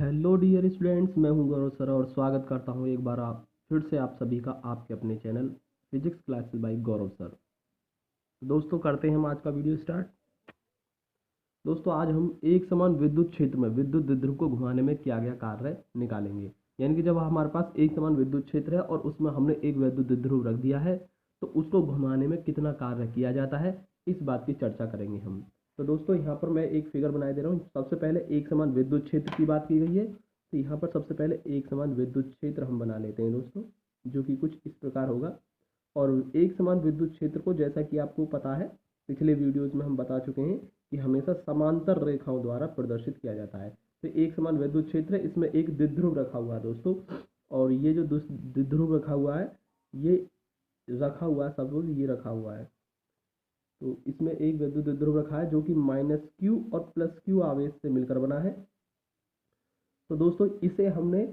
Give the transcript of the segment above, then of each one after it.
Hello dear students, मैं हूं गौरव sir और स्वागत करता हूं एक बार फिर से आप सभी का आपके अपने चैनल फिजिक्स क्लासेस बाय गौरव सर। तो दोस्तों करते हैं हम आज का वीडियो स्टार्ट। दोस्तों आज हम एक समान विद्युत क्षेत्र में विद्युत द्विध्रुव को घुमाने में किया गया कार्य निकालेंगे। यानी कि जब हमारे पास एक समान विद्युत क्षेत्र है और उसमें हमने एक विद्युत द्विध्रुव रख दिया है तो उसको घुमाने में कितना कार्य किया जाता है, इस बात की चर्चा करेंगे हम। तो दोस्तों यहाँ पर मैं एक फिगर बनाए दे रहा हूँ। सबसे पहले एक समान विद्युत क्षेत्र की बात की गई है, तो यहाँ पर सबसे पहले एक समान विद्युत क्षेत्र हम बना लेते हैं दोस्तों, जो कि कुछ इस प्रकार होगा। और एक समान विद्युत क्षेत्र को, जैसा कि आपको पता है पिछले वीडियोज में हम बता चुके हैं कि हमेशा समांतर रेखाओं द्वारा प्रदर्शित किया जाता है। तो एक समान विद्युत क्षेत्र है, इसमें एक द्विध्रुव रखा हुआ है दोस्तों, और ये जो द्विध्रुव रखा हुआ है ये रखा हुआ है, सपोज ये रखा हुआ है, तो इसमें एक विद्युत द्विध्रुव रखा है जो कि -q और +q आवेश से मिलकर बना है। तो दोस्तों इसे हमने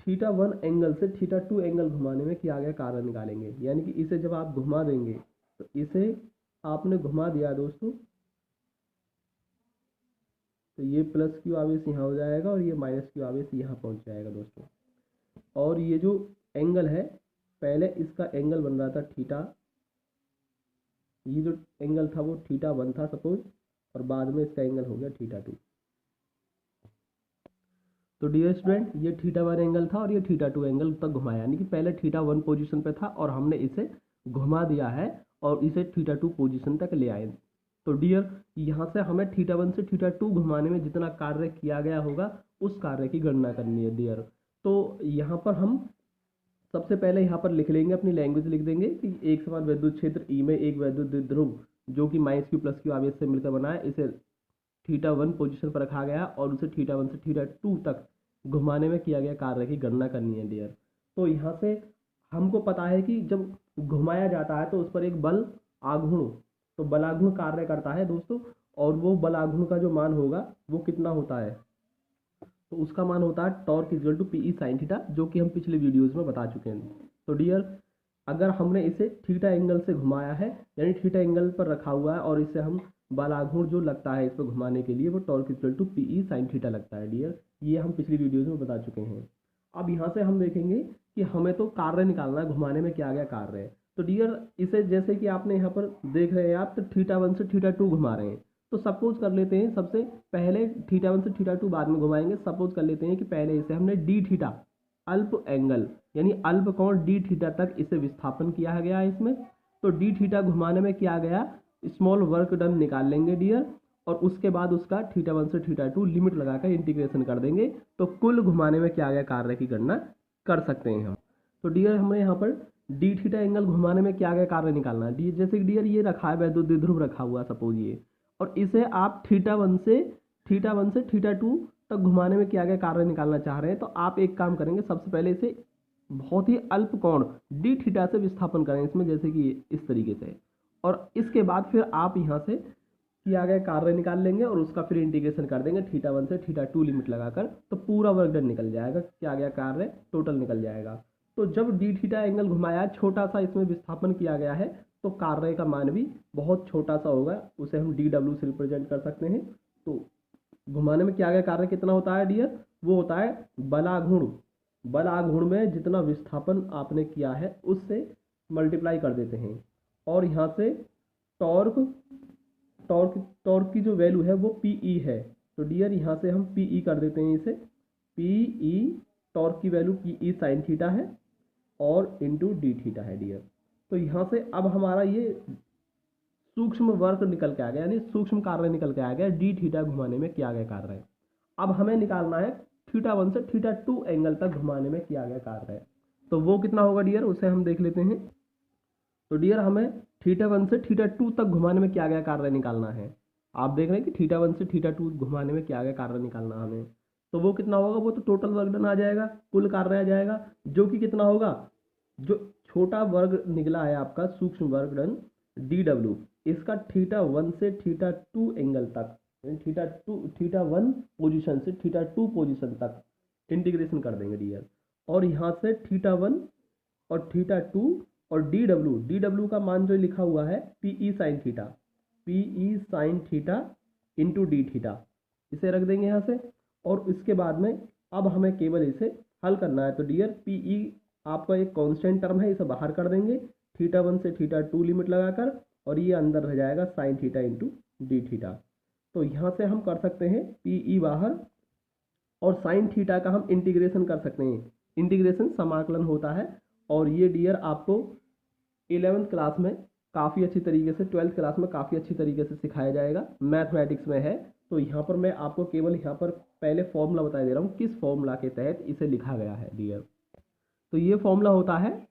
θ1 एंगल से θ2 एंगल घुमाने में किया गया कार्य निकालेंगे। यानी कि इसे जब आप घुमा देंगे तो इसे आपने घुमा दिया दोस्तों, तो ये +q आवेश यहाँ हो जाएगा और ये -q आवेश यहाँ पहुँच जाएगा दोस्तों। और ये जो एंगल है, पहले इसका एंगल बन रहा था थीटा, ये जो एंगल था वो θ1 था सपोज, और बाद में इसका एंगल हो गया θ2। तो डियर स्टूडेंट ये θ1 एंगल था और ये θ2 एंगल तक घुमाया, यानी कि पहले θ1 पोजीशन पे था और हमने इसे घुमा दिया है और इसे θ2 पोजीशन तक ले आए। तो डियर यहाँ से हमें θ1 से θ2 घुमाने में जितना कार्य किया गया होगा उस कार्य की गणना करनी है डियर। तो यहाँ पर हम सबसे पहले यहाँ पर लिख लेंगे, अपनी लैंग्वेज लिख देंगे कि एक समान विद्युत क्षेत्र ई में एक विद्युत द्विध्रुव जो कि -q +q आवेश से मिलकर बना है, इसे θ1 पोजीशन पर रखा गया और उसे θ1 से θ2 तक घुमाने में किया गया कार्य की गणना करनी है डियर। तो यहाँ से हमको पता है कि जब घुमाया जाता है तो उस पर एक बल आघूर्ण, तो बलाघूर्ण कार्य करता है दोस्तों, और वो बलाघूर्ण का जो मान होगा वो कितना होता है, तो उसका मान होता है टॉर्क = PE sin थीटा, जो कि हम पिछले वीडियोज़ में बता चुके हैं। तो डियर अगर हमने इसे थीटा एंगल से घुमाया है, यानी थीटा एंगल पर रखा हुआ है और इसे हम बलाघूर्ण जो लगता है इसको घुमाने के लिए वो टॉर्क = PE sin थीटा लगता है डियर, ये हम पिछली वीडियोज़ में बता चुके हैं। अब यहाँ से हम देखेंगे कि हमें तो कार्य निकालना है, घुमाने में क्या गया कार्य है। तो डियर इसे जैसे कि आपने यहाँ पर देख रहे हैं आप, तो θ1 से θ2 घुमा रहे हैं। तो सपोज कर लेते हैं सबसे पहले θ1 से θ2 बाद में घुमाएंगे। सपोज कर लेते हैं कि पहले इसे हमने d θ अल्प एंगल यानी अल्प कोण d θ तक इसे विस्थापन किया गया है इसमें। तो d θ घुमाने में किया गया स्मॉल वर्क डन निकाल लेंगे डियर, और उसके बाद उसका θ1 से θ2 लिमिट लगाकर इंटीग्रेशन कर देंगे, तो कुल घुमाने में क्या गया कार्य की गणना कर सकते हैं हम। तो डियर हमें यहाँ पर d θ एंगल घुमाने में क्या गया कार्य निकालना है। जैसे कि डियर ये रखा है, वैद्युत द्विध्रुव रखा हुआ सपोज ये, और इसे आप θ1 से θ2 तक घुमाने में क्या गया कार्य निकालना चाह रहे हैं। तो आप एक काम करेंगे, सबसे पहले इसे बहुत ही अल्प कोण d θ से विस्थापन करें इसमें, जैसे कि इस तरीके से, और इसके बाद फिर आप यहाँ से किया गया कार्य निकाल लेंगे और उसका फिर इंटीग्रेशन कर देंगे θ1 से θ2 लिमिट लगाकर, तो पूरा वर्क डन निकल जाएगा, क्या गया कार्य टोटल निकल जाएगा। तो जब d θ एंगल घुमाया, छोटा सा इसमें विस्थापन किया गया है, तो कार्य का मान भी बहुत छोटा सा होगा, उसे हम dw से रिप्रेजेंट कर सकते हैं। तो घुमाने में क्या गया कार्य कितना होता है डियर, वो होता है बलाघूर्ण। बलाघूर्ण में जितना विस्थापन आपने किया है उससे मल्टीप्लाई कर देते हैं, और यहाँ से टॉर्क टॉर्क टॉर्क की जो वैल्यू है वो PE है। तो डियर यहाँ से हम PE कर देते हैं, इसे PE टॉर्क की वैल्यू PE sin थीटा है और इंटू d θ है डियर। तो यहाँ से अब हमारा ये सूक्ष्म वर्क निकल के आ गया, यानी सूक्ष्म कार्य निकल के आ गया d θ घुमाने में किया गया कार्य है। अब हमें निकालना है θ1 से θ2 एंगल तक घुमाने में किया गया कार्य है, तो वो कितना होगा डियर, उसे हम देख लेते हैं। तो डियर हमें θ1 से θ2 तक घुमाने में क्या गया कार्य निकालना है। आप देख रहे हैं कि θ1 से θ2 घुमाने में क्या गया कार्य निकालना हमें, तो वो कितना होगा, वो तो टोटल वर्क डन आ जाएगा, कुल कार्य आ जाएगा, जो कि कितना होगा, जो छोटा वर्ग निकला है आपका सूक्ष्म वर्क डन dw, इसका θ1 से θ2 एंगल तक, θ1 पोजीशन से θ2 पोजीशन तक इंटीग्रेशन कर देंगे डियर, और यहाँ से θ1 और θ2 और dw का मान जो लिखा हुआ है PE sin theta into d θ, इसे रख देंगे यहाँ से, और इसके बाद में अब हमें केवल इसे हल करना है। तो डियर पीई आपका एक कांस्टेंट टर्म है, इसे बाहर कर देंगे थीटा 1 से थीटा 2 लिमिट लगाकर, और ये अंदर रह जाएगा sine theta into D theta. तो यहाँ से हम कर सकते हैं पीई बाहर, और साइन थीटा का हम इंटीग्रेशन कर सकते हैं। इंटीग्रेशन समाकलन होता है, और ये डियर आपको 11th क्लास में काफ़ी अच्छी तरीके से, 12th क्लास में काफ़ी अच्छी तरीके से सिखाया जाएगा, मैथमेटिक्स में है। तो यहाँ पर मैं आपको केवल यहाँ पर पहले फॉर्मूला बता दे रहा हूँ किस फॉर्मूला के तहत इसे लिखा गया है डियर। तो ये फॉर्मूला होता है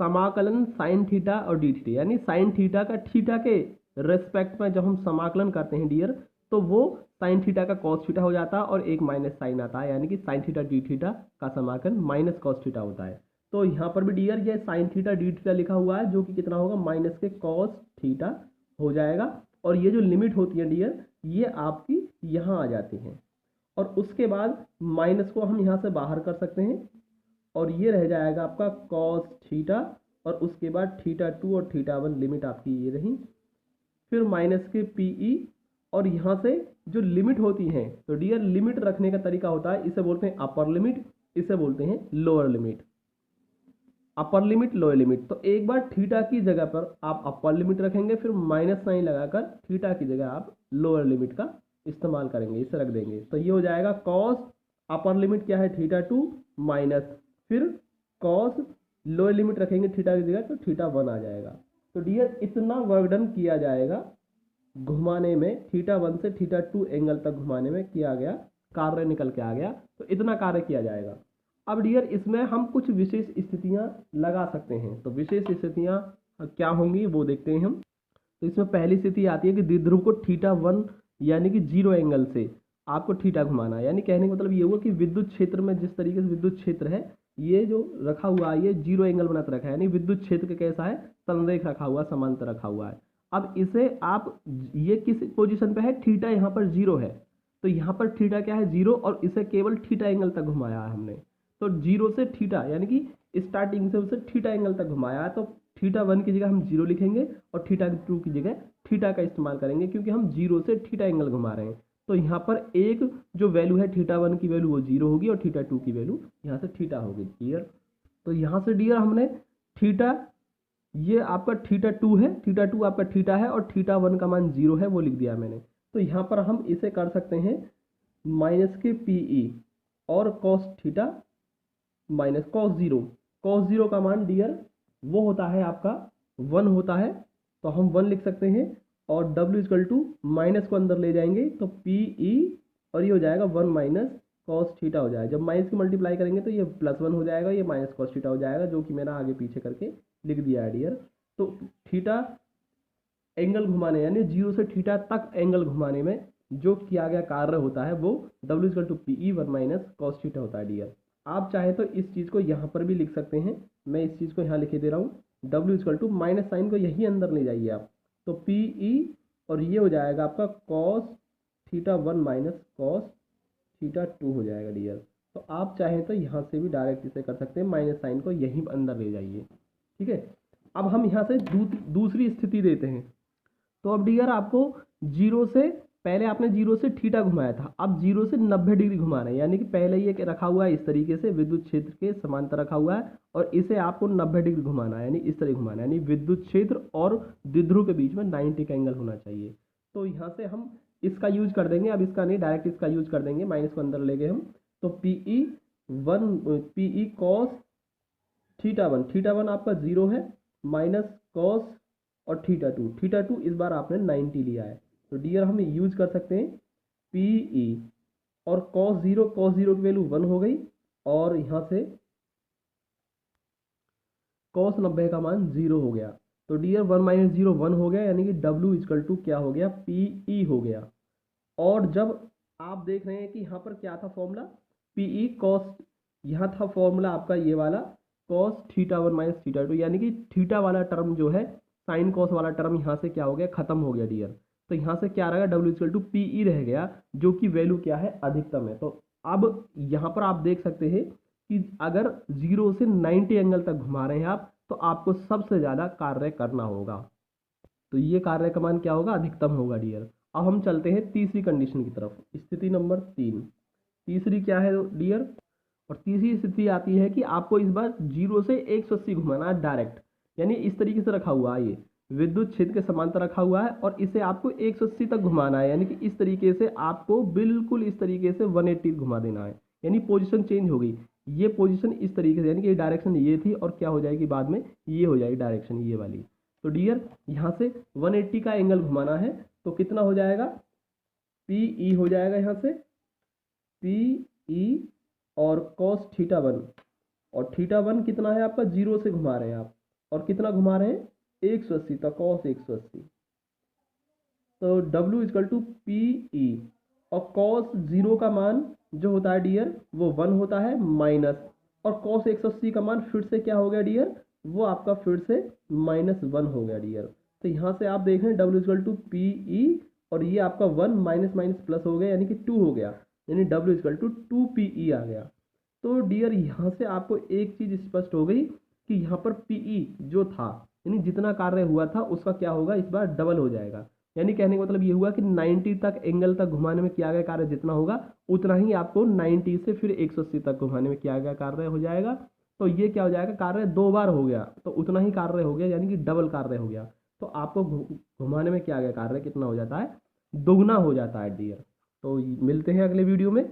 समाकलन साइन थीटा और डी थीटा, यानी साइन थीटा का थीटा के रेस्पेक्ट में जब हम समाकलन करते हैं डियर, तो वो साइन थीटा का कॉस थीटा हो जाता है और एक माइनस साइन आता है, यानी कि साइन थीटा डी थीटा का समाकलन माइनस कॉस थीटा होता है। तो यहाँ पर भी डियर ये साइन थीटा डी थीटा लिखा हुआ है, जो कि कितना होगा माइनस के कॉस थीटा हो जाएगा। और ये जो लिमिट होती है डियर, ये आपकी यहाँ आ जाती हैं, और उसके बाद माइनस को हम यहाँ से बाहर कर सकते हैं, और ये रह जाएगा आपका कॉस थीटा, और उसके बाद थीटा 2 और थीटा 1 लिमिट आपकी ये रही, फिर माइनस के पीई, और यहाँ से जो लिमिट होती है, तो डियर लिमिट रखने का तरीका होता है, इसे बोलते हैं अपर लिमिट, इसे बोलते हैं lower limit. Upper limit lower limit, तो एक बार थीटा की जगह पर आप अपर लिमिट रखेंगे, फिर माइनस साइन लगाकर थीटा की जगह आप लोअर लिमिट का इस्तेमाल करेंगे, इसे रख देंगे। तो ये हो जाएगा कॉस, अपर लिमिट क्या है थीटा 2 माइनस, फिर कॉस लोअर लिमिट रखेंगे थीटा की जगह, तो थीटा 1 आ जाएगा। तो डियर इतना वर्क डन किया जाएगा घुमाने में, थीटा 1 से थीटा 2 एंगल तक घुमाने में किया गया, कार्य निकल के आ गया। तो इतना कार्य किया जाएगा। अब डियर इसमें हम कुछ विशेष स्थितियां लगा सकते हैं। तो विशेष स्थितियां क्या होंगी वो देखते हैं हम। तो इसमें पहली स्थिति आती है कि द्विध्रुव को थीटा 1 यानी कि 0 एंगल से आपको थीटा घुमाना है। यानी कहने का मतलब ये हुआ कि विद्युत क्षेत्र में जिस तरीके से विद्युत क्षेत्र है, ये जो रखा हुआ है ये 0 एंगल बना रखा है, यानी विद्युत क्षेत्र कैसा है, संरेख रखा हुआ, समांतर रखा हुआ है। अब इसे आप, ये किस पोजीशन पे है, थीटा यहाँ पर 0 है, तो यहाँ पर थीटा क्या है 0, और इसे केवल थीटा एंगल तक घुमाया है हमने। तो 0 से थीटा यानी कि स्टार्टिंग से उसे थीटा एंगल तक घुमाया है, तो थीटा 1 की जगह हम 0 लिखेंगे, और थीटा 2 की जगह थीटा का इस्तेमाल करेंगे, क्योंकि हम 0 से थीटा एंगल घुमा रहे हैं। तो यहाँ पर एक जो वैल्यू है थीटा 1 की वैल्यू वो 0 होगी, और थीटा 2 की वैल्यू यहाँ से थीटा होगी डियर। तो यहाँ से डियर हमने थीटा, ये आपका थीटा 2 है, थीटा 2 आपका थीटा है, और थीटा 1 का मान 0 है, वो लिख दिया मैंने। तो यहाँ पर हम इसे कर सकते हैं माइनस के पीई और cos theta minus cos 0। Cos 0 का मान डियर वो होता है आपका 1 होता है, तो हम 1 लिख सकते हैं, और W इक्वल टू माइनस को अंदर ले जाएंगे, तो पीई, और ये हो जाएगा 1 माइनस कॉस थीटा हो जाएगा। जब माइनस की मल्टीप्लाई करेंगे तो ये +1 हो जाएगा, ये माइनस कॉस थीटा हो जाएगा, जो कि मैंने आगे पीछे करके लिख दिया है डियर। तो थीटा एंगल घुमाने यानी 0 से थीटा तक एंगल घुमाने में जो किया गया कार्य होता है वो W equal to PE 1 minus cos theta होता है डियर। आप चाहे तो इस चीज़ को यहाँ पर भी लिख सकते हैं, मैं इस चीज़ को यहाँ लिखे दे रहा हूँ, W equal to minus sine को यही अंदर ले जाइए आप, तो पीई, और ये हो जाएगा आपका cos theta 1 minus cos theta 2 हो जाएगा डियर। तो आप चाहें तो यहाँ से भी डायरेक्ट इसे कर सकते हैं, माइनस साइन को यहीं अंदर ले जाइए, ठीक है। अब हम यहाँ से दूसरी स्थिति देते हैं। तो अब डियर आपको 0 से, पहले आपने 0 से थीटा घुमाया था, अब 0 से 90 डिग्री घुमाना है, यानी कि पहले ये रखा हुआ है इस तरीके से, विद्युत क्षेत्र के समांतर रखा हुआ है, और इसे आपको 90 डिग्री घुमाना है, यानी इस तरह घुमाना है, यानी विद्युत क्षेत्र और द्विध्रुव के बीच में 90 का एंगल होना चाहिए। तो यहाँ से हम इसका यूज कर देंगे, अब इसका नहीं, डायरेक्ट इसका यूज कर देंगे, माइनस को अंदर ले गए हम। तो पीई कॉस थीटा 1 आपका 0 है, माइनस कॉस और थीटा 2 इस बार आपने 90 लिया है। तो डियर हम यूज कर सकते हैं पीई, और कॉस 0 की वैल्यू 1 हो गई, और यहाँ से कॉस 90 का मान 0 हो गया। तो डियर 1 माइनस 0 1 हो गया, यानी कि W इक्वल टू क्या हो गया, पीई हो गया। और जब आप देख रहे हैं कि यहाँ पर क्या था फॉर्मूला, पीई कॉस, यहाँ था फॉर्मूला आपका ये वाला कॉस थीटा 1 माइनस थीटा 2, यानी कि थीटा वाला टर्म जो है, साइन कॉस वाला टर्म यहाँ से क्या हो गया, खत्म हो गया डियर। तो यहाँ से क्या रहेगा, W इक्वल टू पीई रह गया, जो कि वैल्यू क्या है, अधिकतम है। तो अब यहाँ पर आप देख सकते हैं कि अगर 0 से 90 एंगल तक घुमा रहे हैं आप, तो आपको सबसे ज़्यादा कार्य करना होगा। तो ये कार्य का मान क्या होगा, अधिकतम होगा डियर। अब हम चलते हैं तीसरी कंडीशन की तरफ, स्थिति नंबर 3। तीसरी क्या है डियर, और तीसरी स्थिति आती है कि आपको इस बार 0 से 180 घुमाना है डायरेक्ट, यानी इस तरीके से रखा हुआ है, ये विद्युत क्षेत्र के समांतर रखा हुआ है और इसे आपको 180 तक घुमाना है, यानी कि इस तरीके से आपको बिल्कुल इस तरीके से 180 घुमा देना है, यानी पोजीशन चेंज हो गई। ये पोजीशन इस तरीके से, यानी कि डायरेक्शन ये थी और क्या हो जाएगी बाद में, ये हो जाएगी डायरेक्शन ये वाली। तो डियर यहाँ से 180 का एंगल घुमाना है, तो कितना हो जाएगा, पी ई हो जाएगा यहाँ से पी ई और कॉस थीटा 1, और थीटा 1 कितना है आपका, 0 से घुमा रहे हैं आप, और कितना घुमा रहे हैं, 180, तो कॉस 180। तो W is equal to P E, और कॉस 0 का मान जो होता है डियर वो 1 होता है माइनस, और कॉस 180 का मान फिर से क्या हो गया डियर, वो आपका फिर से -1 हो गया डियर। तो यहाँ से आप देख रहे हैं W is equal to P E, और ये आपका 1 माइनस माइनस प्लस हो गया, यानी कि 2 हो गया, यानी W इजकल टू 2PE आ गया। तो डियर यहाँ से आपको एक चीज़ स्पष्ट हो गई कि यहाँ पर PE जो था, यानी जितना कार्य हुआ था उसका क्या होगा, इस बार डबल हो जाएगा। यानी कहने का मतलब ये हुआ कि 90 तक एंगल तक घुमाने में किया गया कार्य जितना होगा उतना ही आपको 90 से फिर 180 तक घुमाने में किया गया कार्य हो जाएगा। तो ये क्या हो जाएगा, कार्य 2 बार हो गया तो उतना ही कार्य हो गया, यानी कि डबल कार्य हो गया। तो आपको घुमाने में किया गया कार्य कितना हो जाता है, दोगुना हो जाता है डियर। तो मिलते हैं अगले वीडियो में,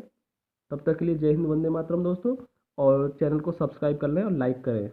तब तक के लिए जय हिंद, वंदे मातरम दोस्तों, और चैनल को सब्सक्राइब कर लें और लाइक करें।